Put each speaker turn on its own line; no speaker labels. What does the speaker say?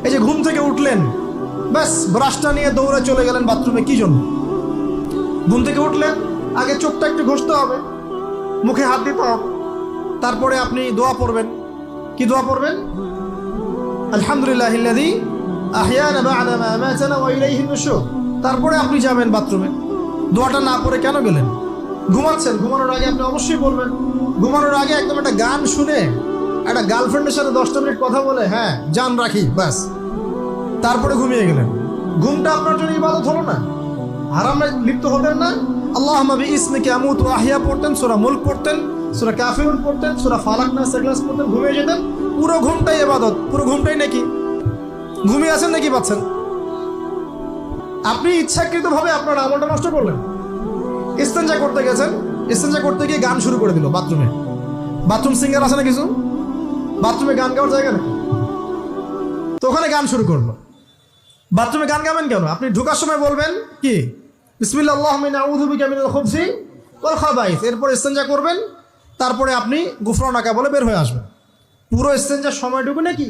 এই যে ঘুম থেকে উঠলেন, ব্যাস ব্রাশটা নিয়ে দৌড়ে চলে গেলেন বাথরুমে, কি জন্য? ঘুম থেকে উঠলেন, আগে চোখটা একটু ঘষতে হবে, মুখে হাত দিতে হবে, তারপরে আপনি দোয়া পড়বেন। কি দোয়া পড়বেন? আলহামদুলিল্লাহিল্লাযী আহইয়ানা বা'দা মা আমাতানা ওয়া ইলাইহিন নুশুর। তারপরে আপনি যাবেন বাথরুমে। দোয়াটা না পড়ে কেন গেলেন? ঘুমাচ্ছেন, ঘুমানোর আগে আপনি অবশ্যই বলবেন। ঘুমানোর আগে একদম একটা গান শুনে, একটা গার্লফ্রেন্ডের সাথে 10টা মিনিট কথা বলে, হ্যাঁ জান রাখি, ব্যাস, তারপরে ঘুমিয়ে গেলেন। ঘুমটা আপনার জন্য ইবাদত হলো না? হারামে লিপ্ত হতেন না? আল্লাহুম্মা বিইসমিকা আমুতু ওয়া আহইয়া পড়তেন, সূরা মুলক পড়তেন, সূরা কাফিরুন পড়তেন, সূরা ফালাক নাস ইখলাস পড়তেন, ঘুমিয়ে যেতেন। পুরো ঘুমটাই ইবাদত, পুরো ঘুমটাই নাকি? ঘুমিয়ে আছেন নাকি পাচ্ছেন? আপনি ইচ্ছাকৃতভাবে আপনার আমলটা নষ্ট করলেন। ইস্তেঞ্জা করতে গেছেন, ইস্তেঞ্জা করতে গিয়ে গান শুরু করে দিল বাথরুমে। বাথরুম সিঙ্গার আছে না কিছু? বাথরুমে গান গাওয়ার জায়গা নাকি? তো ওখানে গান শুরু করলো। বাথরুমে গান গাবেন কেন? আপনি ঢোকার সময় বলবেন কি? বিসমিল্লাহ আল্লাহুম্মা ইন্নী আউযু বিকা মিনাল খুবসি ওয়াল খাবাইস। এরপর ইস্তেঞ্জা করবেন, তারপরে আপনি গুফরানাকা বলে বের হয়ে আসবেন। পুরো ইস্তেঞ্জার সময়টুকু নাকি